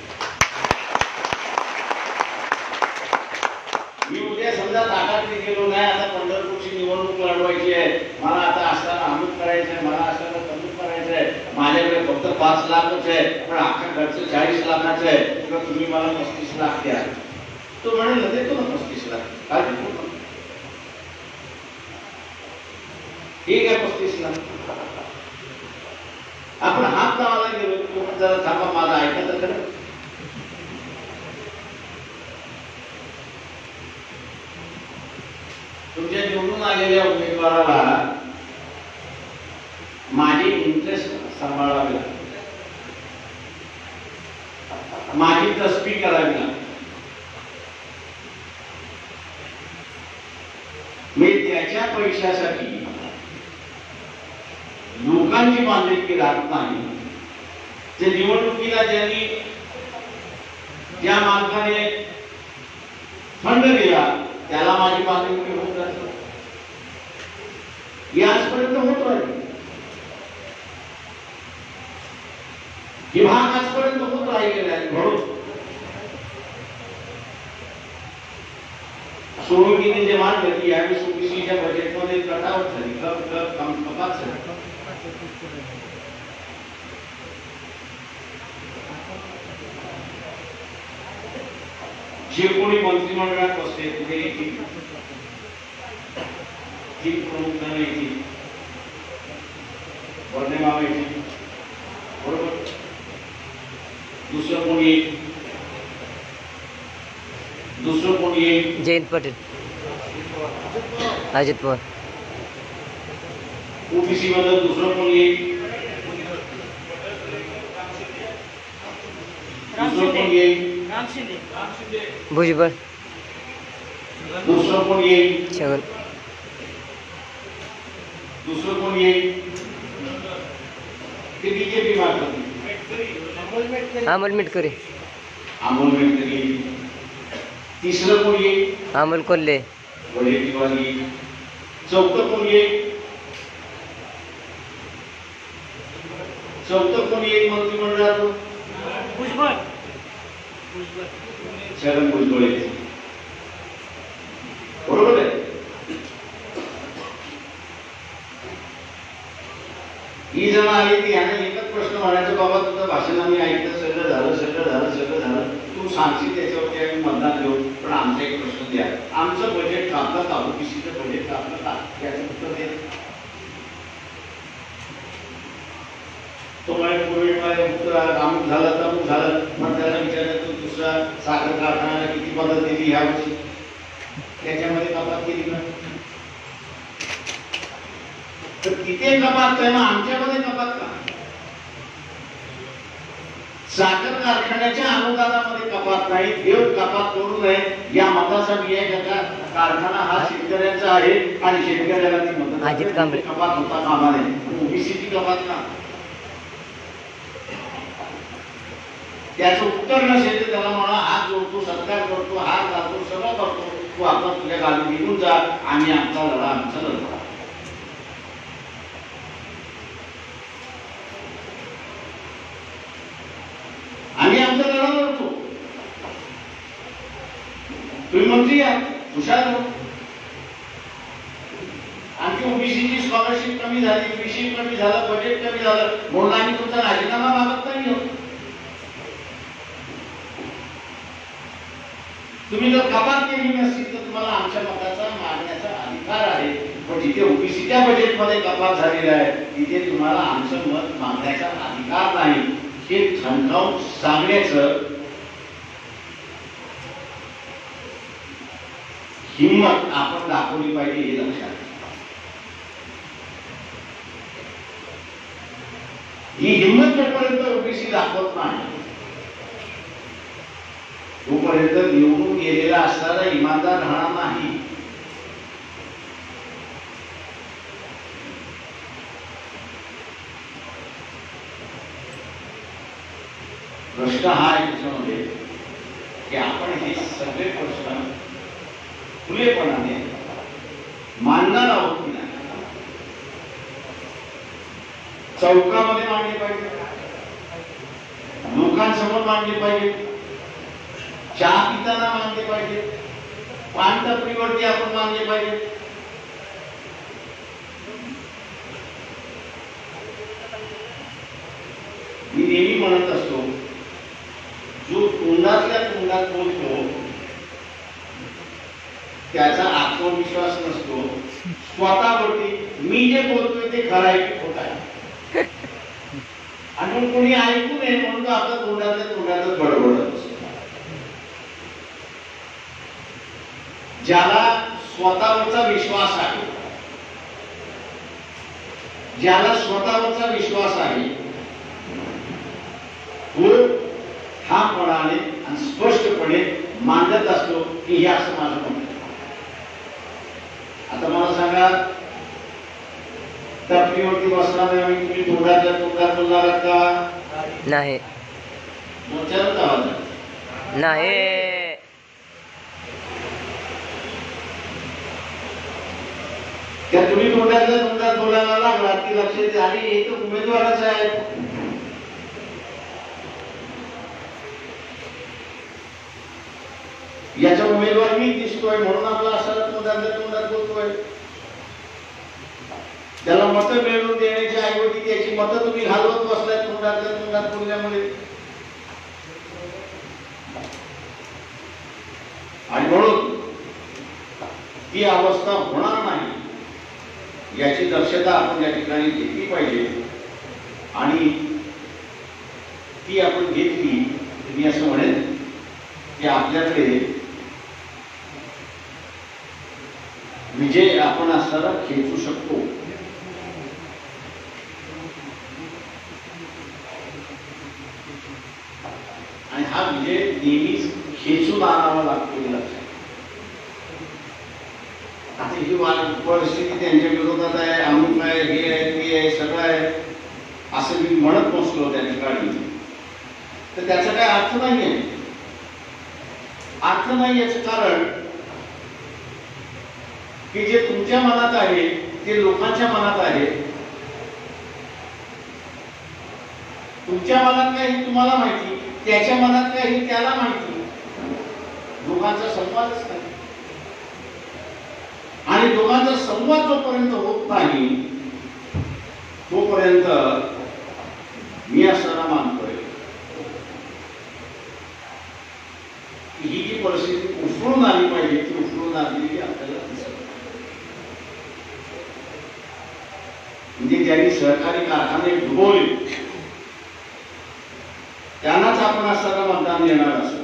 मी उद्या समजा ताटातली गेलो नाही, आता पंढरपूरची निवडणूक लढवायची आहे, मला आता असताना अमुक करायचंय, मला असताना तमुक करायचंय, माझ्याकडे फक्त 5 लाखच आहे पण अख्खा खर्च 40 लाखाचा आहे, किंवा तुम्ही मला 35 लाख द्या. तो म्हणेल देतो ना 35 लाख, काय देतो? ठीक आहे 35 लाख. आपण हात लावायला गेलो की जरा थांबा माझा ऐका तर खरं. तुमच्या निवडून आलेल्या उमेदवाराला माझी इंटरेस्ट सांभाळावी लागते, माझी तस्बी करावी लागते. मी त्याच्या पैशासाठी लोकांची बांधिलकी राहत नाही. जे निवडणुकीला ज्यांनी ज्या मार्गाने फंड दिला त्याला माझी बांधिलकी होत जाते. याच आजपर्यंत होत राहील, ही भाग आजपर्यंत होत राहिलेला आहे. म्हणून सोडून जे मानलं की यावेळी ओबीसीच्या बजेटमध्ये कटावट झाली, कपात झाली. जे कोणी मंत्रिमंडळात बसले ते येतील, तीन प्रमुख जण येतील, वर्णेबाबा येतील, बरोबर. दुसरं कोणी येईल, दुसरं कोणी येईल, जयंत पाटील, अजित पवार. ओबीसी मध्ये दुसरं कोणी येईल, दुसरं कोणी येईल, भुजबळ, दुसरं कोणी येईल, छगन, दुसरं कोणी येईल, ते बीजेपी मार्फत अमोल मिटकरी, अमोल मिटकरी येईल. तिसरं कोणी येईल, अमोल कोल्हे, वडेट्टीवार येईल. चौथं कोणी येईल, चौथं कोणी येईल मंत्रिमंडळातून, भुजबळ, छगन भुजबळ येईल. बरोबर आहे. ही जण आली की यांना एकच प्रश्न म्हणायचा, बाबा तुझं भाषण आम्ही ऐकलं, सगळं झालं, सगळं झालं, सगळं झालं, तू सांगशील त्याच्यावरती आम्ही मतदान देऊ, पण आमचा एक प्रश्न द्या, आमचं बजेट कापलं का, ओबीसीचं बजेट कापलं का, याचं उत्तर द्या. तो कोविडमध्ये उत्तर अमुक झालं तमुक झालं, पण त्याला विचारलं तू दुसरा साखर कारखान्याला किती मदत दिली ह्या वर्षी, त्याच्यामध्ये कपात केली का, तर तिथे कपात आहे, मग आमच्यामध्ये कपात का. साखर कारखान्याच्या अनुदानामध्ये कपात नाही, देव कपात करू नये या मताचा मी आहे. कारखाना हा शेतकऱ्यांचा आहे आणि शेतकऱ्याला ती मदत कपात होता कामा नये. ओबीसीची कपात का, त्याचं उत्तर नसेल तर त्याला म्हणा हात जोडतो, सत्कार करतो, हात घालतो, सगळं करतो, तू आपण तुझ्या गावी निघून जा, आम्ही आमचा लढा आमचा लढा. आम्ही आमचा लढा लढतो. तुम्ही मंत्री आहात, हुशार हो. आणखी ओबीसीची स्कॉलरशिप कमी झाली, विषय कमी झालं, बजेट कमी झालं, म्हणून आम्ही तुमचा राजीनामा मागत नाही आहोत. तुम्ही जर कपात केली नसती तर तुम्हाला आमच्या मताचा मागण्याचा अधिकार आहे, पण जिथे ओबीसीच्या बजेटमध्ये कपात झालेला आहे तिथे तुम्हाला आमचं मत मागण्याचा अधिकार नाही, हे ठणकावून सांगण्याचं हिंमत आपण दाखवली पाहिजे, हे लक्षात. ही हिंमत जोपर्यंत ओबीसी दाखवत नाही, तोपर्यंत निवडून गेलेला असणारा इमानदार राहणार नाही. प्रश्न हा आहे त्याच्यामध्ये की आपण हे सगळे प्रश्न खुलेपणाने मांडणार आहोत की नाही, चौकामध्ये मांडले पाहिजे, लोकांसमोर मांडले पाहिजे, चहा पिताना मानले पाहिजे, पान टपरीवरती आपण मानले पाहिजे. मी नेहमी म्हणत असतो, जो तोंडातल्या तोंडात बोलतो त्याचा आत्मविश्वास नसतो स्वतःवरती, मी जे बोलतोय ते खरं आहे की खोटं आहे, आणि कोणी ऐकू नये म्हणून तो आपल्या तोंडातल्या तोंडातच बडबडत असतो. ज्याला स्वतःवरचा विश्वास आहे, ज्याला स्वतःवरचा विश्वास आहे, तो ठामपणाने आणि स्पष्टपणे मांडत असतो की हे असं माझं मत आहे. आता मला सांगा, टपरीवरती बसणार नाही, तुम्ही तोंडातल्या तोंडात बोलणार आहात का? नाही, मोर्चावरच आवाज आहे. नाही. त्या तुम्ही तोंडातल्या तोंडात बोलायला बातमी लक्षात येते, अरे हे तर उमेदवारच आहे. याचा उमेदवार मी दिसतोय म्हणून आपला असा तोंडात बोलतोय. त्याला मतं मिळवून देण्याची ऐवजी त्याची मतं तुम्ही घालवत बसलाय तोंडात बोलण्यामध्ये. आणि म्हणून ती अवस्था होणार नाही याची दक्षता आपण या ठिकाणी घेतली पाहिजे. आणि ती आपण घेतली मी असं म्हणेन की आपल्याकडे विजय आपण असताना खेचू शकतो. आणि हा विजय नेहमीच खेचून आणावा लागतो हे लक्षात. आता ही परिस्थिती त्यांच्या विरोधात आहे, अमुक आहे, हे आहे, ते आहे, सगळं आहे असं मी म्हणत बसलो त्या ठिकाणी, तर त्याचा काय अर्थ नाहीये. अर्थ नाही याचं कारण की जे तुमच्या मनात आहे ते लोकांच्या मनात आहे. तुमच्या मनात काय हे तुम्हाला माहिती, त्याच्या मनात काय हे त्याला माहिती. दोघांचा संवादच नाही. आणि दोघांचा संवाद जोपर्यंत होत नाही तोपर्यंत मी असताना मानतोय की ही जी परिस्थिती उफळून आली पाहिजे ती उफळून आलेली आपल्याला दिसत. म्हणजे ज्यांनी सहकारी कारखाने डुबवले त्यांनाच आपण असताना मतदान देणार असतो.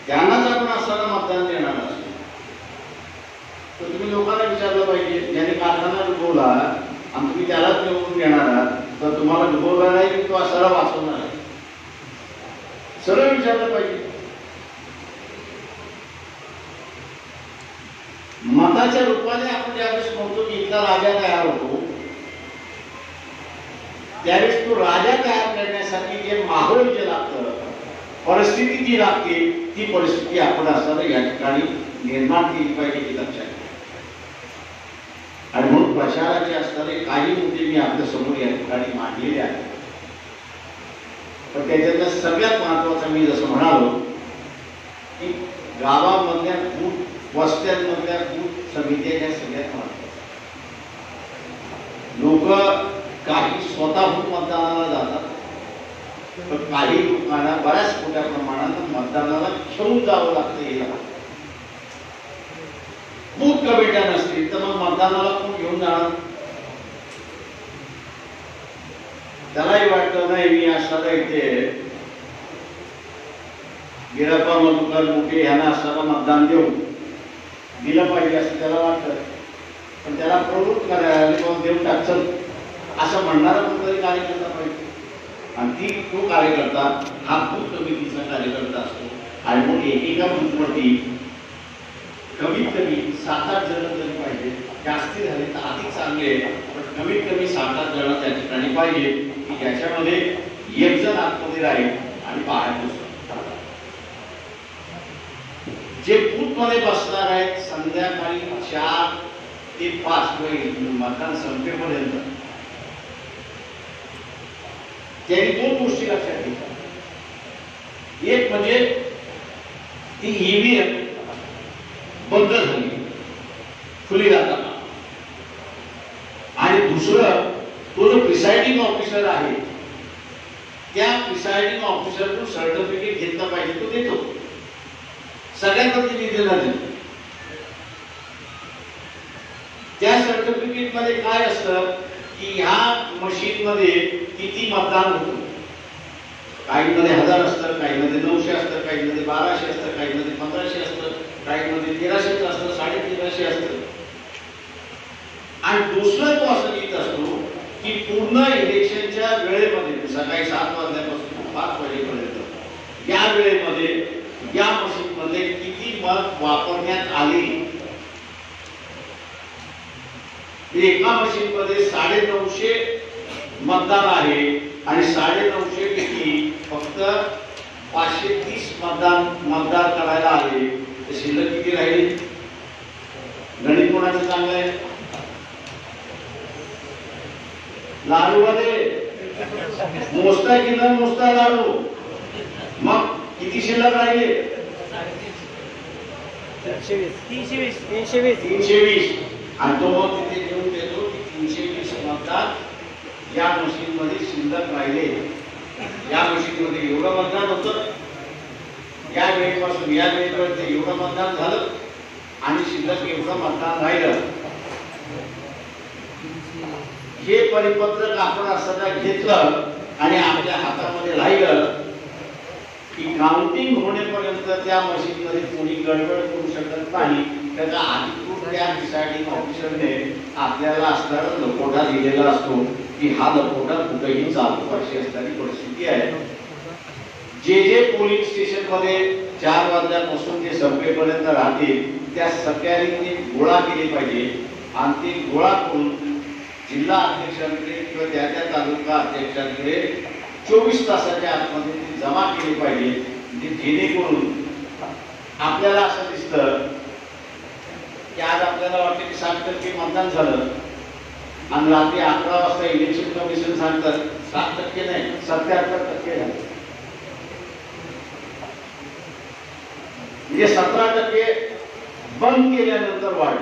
त्यांनाच आपण असताना मतदान देणार असतो. तर तुम्ही लोकांना विचारलं पाहिजे, ज्याने कारखाना डुबवला आणि तुम्ही त्यालाच निवडून देणार आहात तर तुम्हाला डुबवला नाही की तो सरळ वाचवणार आहे. सरळ विचारलं पाहिजे. मताच्या रूपाने आपण ज्यावेळेस म्हणतो की इथला राजा तयार होतो त्यावेळेस तो राजा तयार करण्यासाठी जे माहोल जे लागतं, परिस्थिती जी लागते ती परिस्थिती आपण असताना या ठिकाणी निर्माण केली पाहिजे ही लक्षात घ्या. आणि म्हणून प्रचाराचे असणारे काही मुद्दे मी आपल्या समोर या ठिकाणी मांडलेले आहेत. पण त्याच्यातला सगळ्यात महत्वाचा मी जसं म्हणालो की गावामधल्या बूथ वस्त्यांमधल्या बूथ समित्या ह्या सगळ्यात महत्वाच्या. लोक काही स्वतःहून मतदानाला जातात, पण काही लोकांना बऱ्याच मोठ्या प्रमाणात मतदानाला घेऊन जावं लागतं. याला बूथ कमिट्या नसतील तर मग मतदानाला कोण घेऊन जाणार. त्यालाही वाटतं नाही मी असताना इथे गिरप्पा मधुकर मोठे ह्यांना असताना मतदान दिलं पाहिजे असं त्याला वाटतं. पण त्याला प्रवृत्त करायला देऊन टाकचं असं म्हणणारा कोणतरी कार्यकर्ता पाहिजे. आणि ती तो कार्यकर्ता हा बूथ कमिटीचा कार्यकर्ता असतो. आणि मग एकेका बूथवरती कमीत कमी 7-8 जण तरी पाहिजे. जास्ती झाले तर अधिक चांगले, पण कमीत कमी 7-8 जण त्या ठिकाणी पाहिजे की ज्याच्यामध्ये एक जण आतमध्ये राहील आणि बाहेर बसतो. जे बूथ मध्ये बसणार आहेत संध्याकाळी 4 ते 5 मतदान संपेपर्यंत त्यांनी 2 गोष्टी लक्षात घेतल्या. एक म्हणजे ती ईव्हीएम बंद झाली खुली जाताना, आणि दुसरं तो जो प्रिसाइडिंग ऑफिसर आहे त्या प्रिसाइडिंग ऑफिसरकडून सर्टिफिकेट घेतलं पाहिजे. तो देतो सगळ्या प्रतिनिधींना देतो. त्या सर्टिफिकेट मध्ये काय असतं की ह्या मशीन मध्ये किती मतदान होतं. काही मध्ये 1000 असतं, काही मध्ये 900 असतं, काही मध्ये 1200 असतं, काही मध्ये 1500 असतं, काही मध्ये 1300 असतं, 1350 असतं. आणि दुसरं तो असं लिहित असतो की पूर्ण इलेक्शनच्या वेळेमध्ये सकाळी 7 वाजल्यापासून 5 वाजेपर्यंत या वेळेमध्ये या मशीन मध्ये किती मत वापरण्यात आले. एका मशीन मध्ये 950 मतदान आहे आणि 950 पैकी फक्त 530 मतदार करायला आले. शिल्लक किती राहील? गणित कोणाचं चांगलं आहे? लाडूवाले मोजता की न मोजता लाडू, मग किती शिल्लक राहिले? 320. आणि तो मग तिथे घेऊन देतो की 320 मतदान या मशीन मध्ये शिल्लक राहिले. या मशीन मध्ये एवढं मतदान होतं, या वेळेपासून या वेळेपर्यंत एवढं मतदान झालं आणि शिल्लक एवढं मतदान राहिलं. हे परिपत्रक आपण असताना घेतलं आणि आपल्या हातामध्ये राहिलं की काउंटिंग होण्यापर्यंत त्या मशीन मध्ये कोणी गडबड करू शकत नाही. त्याचा अधिकृत त्या डिसाइडिंग ऑफिसरने आपल्याला असणारा लकोटा दिलेला असतो की हा लकोटा कुठेही चालतो अशी असणारी परिस्थिती आहे. जे पोलिंग स्टेशन मध्ये 4 वाजल्यापासून ते संपेपर्यंत राहतील त्या सगळ्यांनी गोळा केले पाहिजे आणि ते गोळा करून जिल्हा अध्यक्षांकडे किंवा त्या तालुका अध्यक्षांकडे 24 तासाच्या आतमध्ये ते जमा केले पाहिजे. जेणेकरून आपल्याला असं दिसतं की आज आपल्याला वाटतं की 60% मतदान झालं आणि रात्री 11 वाजता इलेक्शन कमिशन सांगतात 7% नाही 77% झालं. म्हणजे 17% बंद केल्यानंतर वाढ.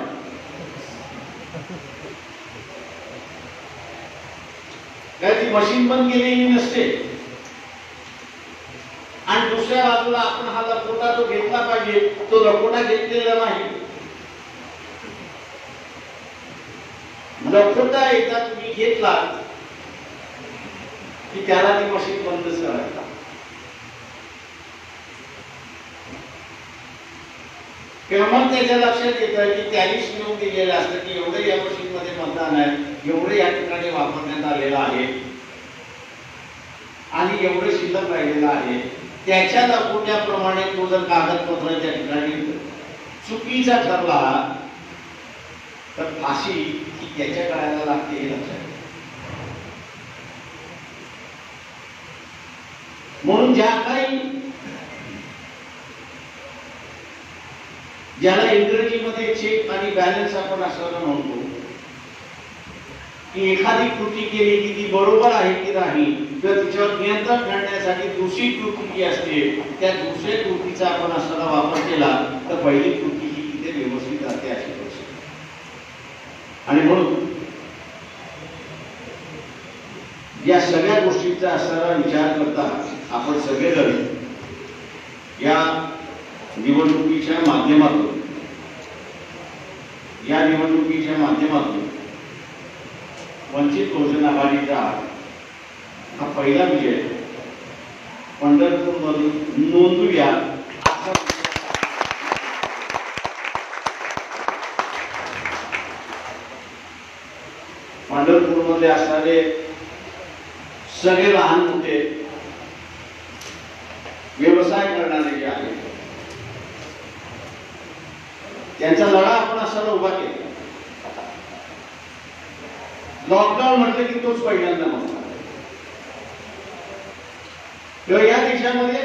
काय ती मशीन बंद केलेली नसते. आणि दुसऱ्या बाजूला आपण हा लकोटा जो घेतला पाहिजे तो लकोटा घेतलेला नाही. लकोटा एकदा तुम्ही घेतला की त्याला ती मशीन बंदच करायला. मग त्याच्या लक्षात येतं की त्यानेच निवडून दिलेलं असतं की एवढं या मशीन मध्ये मतदान आहे, एवढं या ठिकाणी वापरण्यात आलेलं आहे आणि एवढं शिल्लक राहिलेलं आहे. त्याच्या लकोट्याप्रमाणे तो जर कागदपत्र त्या ठिकाणी चुकीचा ठरला तर फाशी ही त्याच्या गळ्याला लागते हे लक्षात. म्हणून ज्याला इंग्रजीमध्ये चेक आणि बॅलन्स आपण असं म्हणतो की एखादी कृती केली की ती बरोबर आहे की नाही तर तिच्यावर नियंत्रण ठेवण्यासाठी दुसरी कृती जी असते त्या दुसऱ्या कृतीचा आपण असताना वापर केला तर पहिली कृती ही तिथे व्यवस्थित राहते अशी परिस्थिती. आणि म्हणून या सगळ्या गोष्टींचा असणारा विचार करता आपण सगळेजण या निवडणुकीच्या माध्यमातून वंचित बहुजन आघाडीचा हा पहिला विजय पंढरपूर मधून नोंदवूया. पंढरपूर मध्ये असणारे सगळे लहान मोठे व्यवसाय करणारे जे आहेत त्यांचा लढा आपण असायला उभा केला. लॉकडाऊन म्हटलं की तोच पहिल्यांदा म्हणतो. तेव्हा या देशामध्ये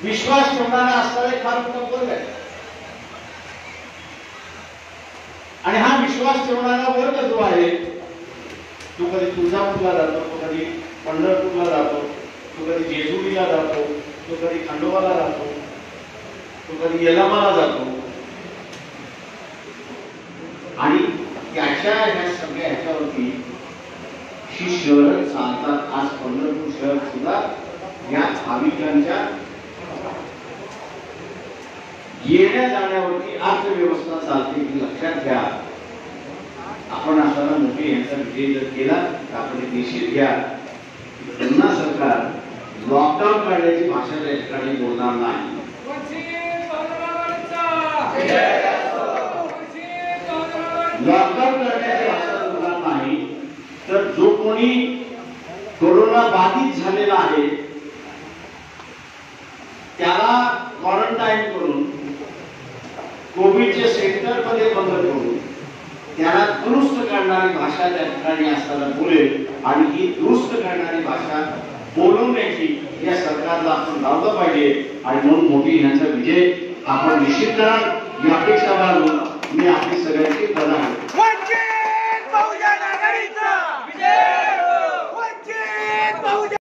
विश्वास ठेवणारा असणारा एक फार मोठा वर्ग आहे आणि हा विश्वास ठेवणारा वर्ग जो आहे तो कधी तुळजापूरला जातो, तो कधी पंढरपूरला जातो, तो कधी जेजुरीला जातो, तो कधी खंडोबाला जातो, तो कधी येलामाला जातो आणि त्याच्या ह्या सगळ्या ह्याच्यावरती ही शहर चालतात. आज पंढरपूर शहर सुद्धा या भाविकांच्या येण्या जाण्यावरती अर्थव्यवस्था चालते ही लक्षात घ्या. आपण असताना मोठे यांचा विजय जर केला तर आपण निश्चित घ्या पुन्हा सरकार लॉकडाऊन काढण्याची भाषा त्या ठिकाणी बोलणार नाही. लॉकडाऊन करण्याची भाषा बोलणार नाही तर जो कोणी कोरोना बाधित झालेला आहे त्याला क्वारंटाईन करून कोविडचे सेंटर मध्ये बंद करून त्याला दुरुस्त करणारी भाषा त्या ठिकाणी असताना बोलेल आणि ही दुरुस्त करणारी भाषा बोलवण्याची या सरकारला आपण लावलं पाहिजे. आणि म्हणून मोदी यांचा विजय आपण निश्चित करा. ही अपेक्षा बाळगून